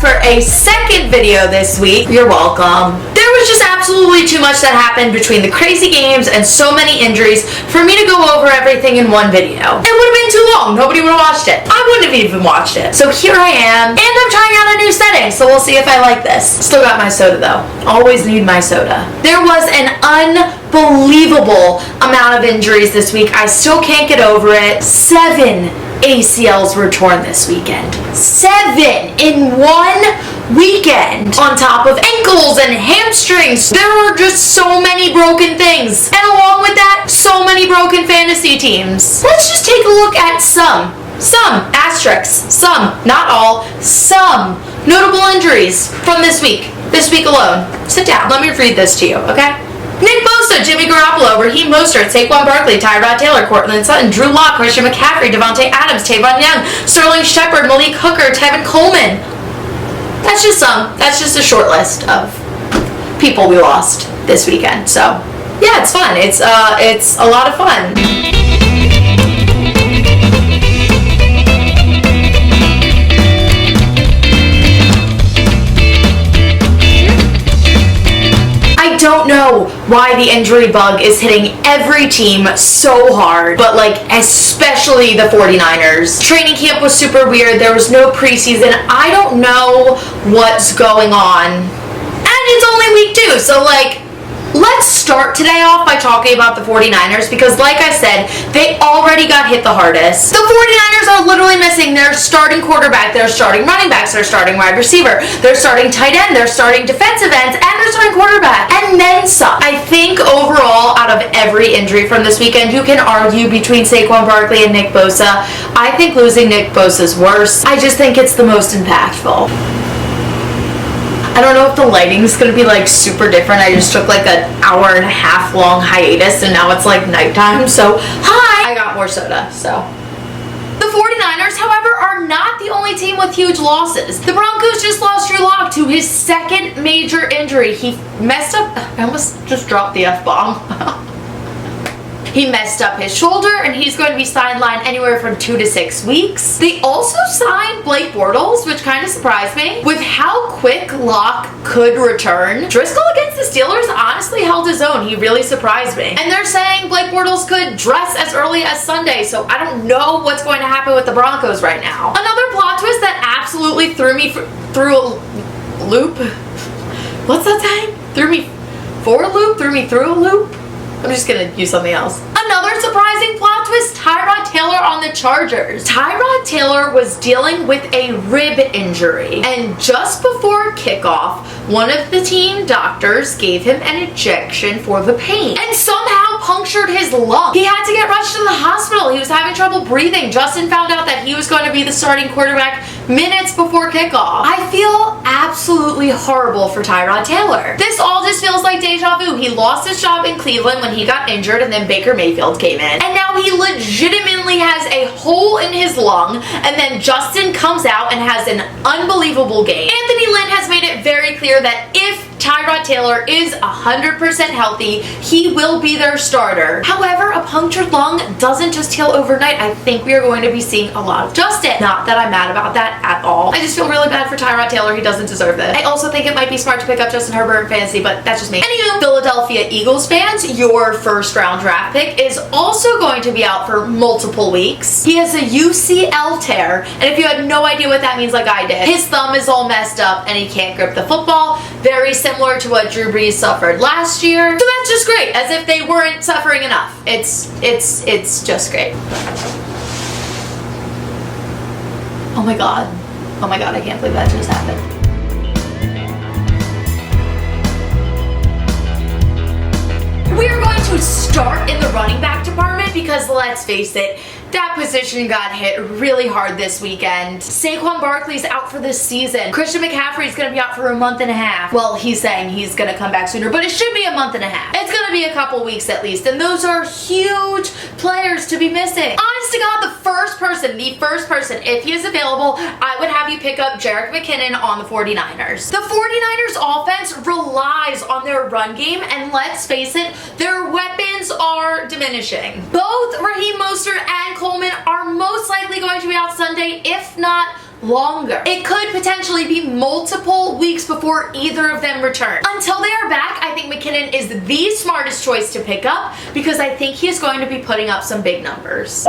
for a second video this week. You're welcome. There was just absolutely too much that happened between the crazy games and so many injuries for me to go over everything in one video. It would have been too long. Nobody would have watched it. I wouldn't have even watched it. So here I am, and I'm trying out a new setting, so we'll see if I like this. Still got my soda though. Always need my soda. There was an unbelievable amount of injuries this week. I still can't get over it. 7 ACLs were torn this weekend. 7 in one weekend. On top of ankles and hamstrings. There were just so many broken things. And along with that, so many broken fantasy teams. Let's just take a look at some asterisks, some, not all, some notable injuries from this week alone. Sit down, let me read this to you, okay? Nick Bosa, Jimmy Garoppolo, Raheem Mostert, Saquon Barkley, Tyrod Taylor, Courtland Sutton, Drew Lock, Christian McCaffrey, Devontae Adams, Tavon Young, Sterling Shepard, Malik Hooker, Tevin Coleman. That's just a short list of people we lost this weekend. So yeah, it's fun. It's a lot of fun. I don't know why the injury bug is hitting every team so hard, but like especially the 49ers. Training camp was super weird. There was no preseason. I don't know what's going on. And it's only week 2, so like, let's start today off by talking about the 49ers because like I said, they already got hit the hardest. The 49ers are literally missing their starting quarterback, their starting running backs, their starting wide receiver, their starting tight end, their starting defensive ends, and their starting quarterback. And then some. I think overall, out of every injury from this weekend, you can argue between Saquon Barkley and Nick Bosa. I think losing Nick Bosa is worse. I just think it's the most impactful. I don't know if the lighting's gonna be like super different. I just took like an hour-and-a-half long hiatus and now it's like nighttime, so hi! I got more soda, so. The 49ers, however, are not the only team with huge losses. The Broncos just lost Drew Lock to his second major injury. He messed up, I almost just dropped the F-bomb. He messed up his shoulder, and he's going to be sidelined anywhere from 2 to 6 weeks. They also signed Blake Bortles, which kind of surprised me. With how quick Locke could return, Driscoll against the Steelers honestly held his own. He really surprised me. And they're saying Blake Bortles could dress as early as Sunday, so I don't know what's going to happen with the Broncos right now. Another plot twist that absolutely threw me through a loop. What's that saying? Threw me for a loop? Threw me through a loop? I'm just gonna use something else. Another surprising plot twist, Tyrod Taylor on the Chargers. Tyrod Taylor was dealing with a rib injury, and just before kickoff, one of the team doctors gave him an injection for the pain and somehow punctured his lung. He had to get rushed to the hospital. He was having trouble breathing. Justin found out that he was going to be the starting quarterback minutes before kickoff. I feel absolutely horrible for Tyrod Taylor. This all just feels like deja vu. He lost his job in Cleveland when he got injured, and then Baker Mayfield came in. And now he legitimately has a hole in his lung, and then Justin comes out and has an unbelievable game. Anthony Lynn has made it very clear that if Tyrod Taylor is 100% healthy, he will be their starter. However, a punctured lung doesn't just heal overnight. I think we are going to be seeing a lot of Justin. Not that I'm mad about that at all. I just feel really bad for Tyrod Taylor. He doesn't deserve this. I also think it might be smart to pick up Justin Herbert in fantasy, but that's just me. Anywho, Philadelphia Eagles fans, your first round draft pick is also going to be out for multiple weeks. He has a UCL tear, and if you had no idea what that means like I did, his thumb is all messed up and he can't grip the football. Very similar to what Drew Brees suffered last year. So that's just great, as if they weren't suffering enough. It's just great. Oh my god. Oh my god, I can't believe that just happened. We are going to start in the running back department because let's face it, that position got hit really hard this weekend. Saquon Barkley's out for this season. Christian McCaffrey's gonna be out for a month and a half. Well, he's saying he's gonna come back sooner, but it should be a month and a half. It's gonna be a couple weeks at least, and those are huge players to be missing. Honest to God, the first person, if he is available, I would have you pick up Jerick McKinnon on the 49ers. The 49ers offense relies on their run game, and let's face it, their weapons are diminishing. Both Raheem Mostert and Coleman are most likely going to be out Sunday, if not longer. It could potentially be multiple weeks before either of them return. Until they are back, I think McKinnon is the smartest choice to pick up because I think he is going to be putting up some big numbers.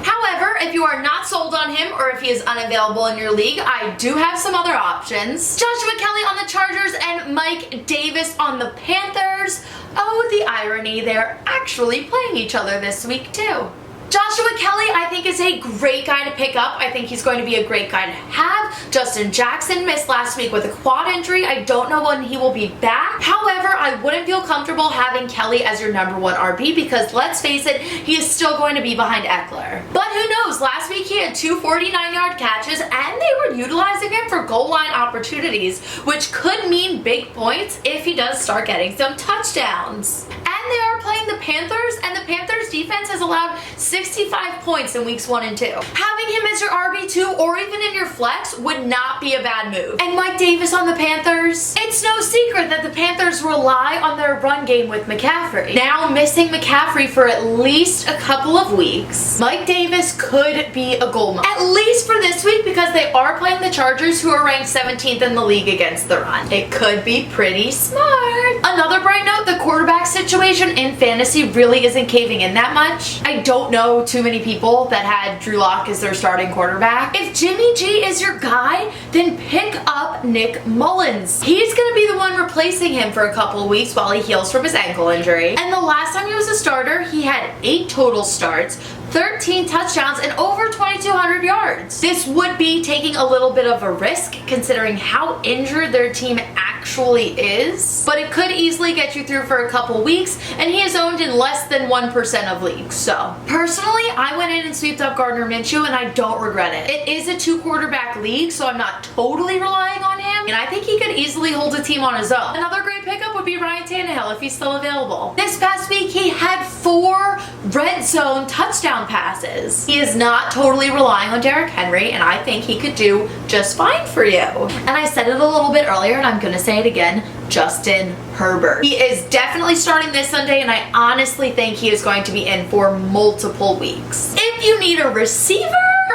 However, if you are not sold on him or if he is unavailable in your league, I do have some other options. Joshua Kelly on the Chargers and Mike Davis on the Panthers. Oh, the irony, they're actually playing each other this week too. Joshua Kelly, I think, is a great guy to pick up. I think he's going to be a great guy to have. DeSean Jackson missed last week with a quad injury. I don't know when he will be back. However, I wouldn't feel comfortable having Kelly as your number one RB because, let's face it, he is still going to be behind Eckler. But who knows? Last week he had two 49-yard catches and they were utilizing him for goal line opportunities, which could mean big points if he does start getting some touchdowns. And they are playing the Panthers, and the Panthers defense has allowed 65 points in weeks 1 and 2. Having him as your RB2 or even in your flex would not be a bad move. And Mike Davis on the Panthers, it's no secret that the Panthers rely on their run game with McCaffrey. Now missing McCaffrey for at least a couple of weeks, Mike Davis could be a goal mine. At least for this week because they are playing the Chargers, who are ranked 17th in the league against the run. It could be pretty smart. Another bright note, the quarterback situation in fantasy really isn't caving in that much. I don't know too many people that had Drew Lock as their starting quarterback. If Jimmy G is your guy, then pick up Nick Mullens. He's going to be the one replacing him for a couple of weeks while he heals from his ankle injury. And the last time he was a starter, he had 8 total starts, 13 touchdowns, and over 2,200 yards. This would be taking a little bit of a risk considering how injured their team actually is, but it could easily get you through for a couple weeks, and he is owned in less than 1% of leagues. So personally, I went in and sweeped up Gardner Minshew and I don't regret it. It is a 2-quarterback league, so I'm not totally relying on him, and I think he could easily hold a team on his own. Another great pickup would be Ryan Tannehill if he's still available. This past week, he had 4 red zone touchdown passes. He is not totally relying on Derrick Henry, and I think he could do just fine for you. And I said it a little bit earlier, and I'm gonna say it again, Justin Herbert. He is definitely starting this Sunday, and I honestly think he is going to be in for multiple weeks. If you need a receiver,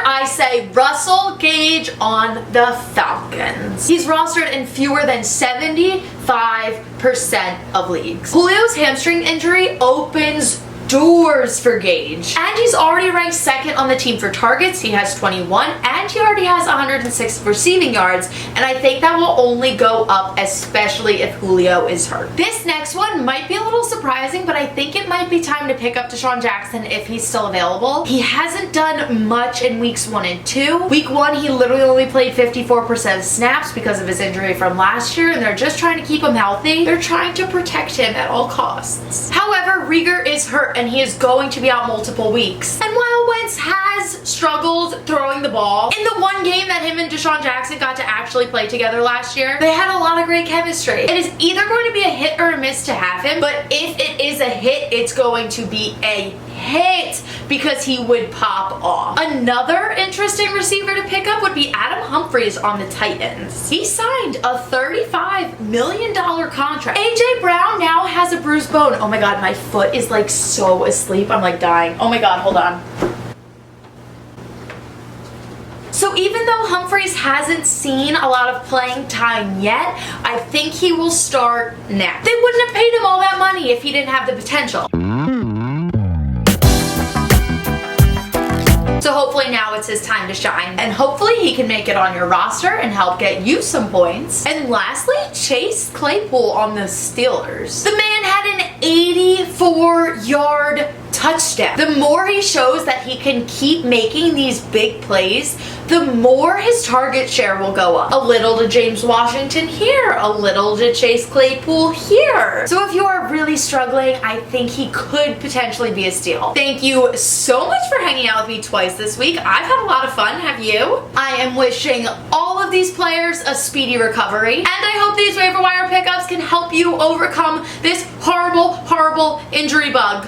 I say Russell Gage on the Falcons. He's rostered in fewer than 75% of leagues. Julio's hamstring injury opens doors for Gage. And he's already ranked 2nd on the team for targets. He has 21, and he already has 106 receiving yards, and I think that will only go up, especially if Julio is hurt. This next one might be a little surprising, but I think it might be time to pick up DeSean Jackson if he's still available. He hasn't done much in weeks 1 and 2. Week 1, he literally only played 54% of snaps because of his injury from last year, and they're just trying to keep him healthy. They're trying to protect him at all costs. However, Rieger is hurt, and he is going to be out multiple weeks. And while Wentz has struggled throwing the ball, in the one game that him and DeSean Jackson got to actually play together last year, they had a lot of great chemistry. It is either going to be a hit or a miss to have him, but if it is a hit, it's going to be a hit because he would pop off. Another interesting receiver to pick up would be Adam Humphries on the Titans. He signed a $35 million contract. AJ Brown now has a bruised bone. Oh my god, my foot is like so asleep. I'm like dying. Oh my god, hold on. So even though Humphries hasn't seen a lot of playing time yet, I think he will start next. They wouldn't have paid him all that money if he didn't have the potential. So hopefully now it's his time to shine, and hopefully he can make it on your roster and help get you some points. And lastly, Chase Claypool on the Steelers. The man had an 84-yard touchdown. The more he shows that he can keep making these big plays, the more his target share will go up. A little to James Washington here, a little to Chase Claypool here. So if you are really struggling, I think he could potentially be a steal. Thank you so much for hanging out with me twice this week. I've had a lot of fun, have you? I am wishing all of these players a speedy recovery, and I hope these waiver wire pickups can help you overcome this horrible, horrible injury bug.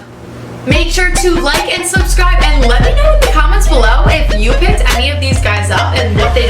Make sure to like and subscribe, and let me know in the comments below if you picked any of these guys up and what they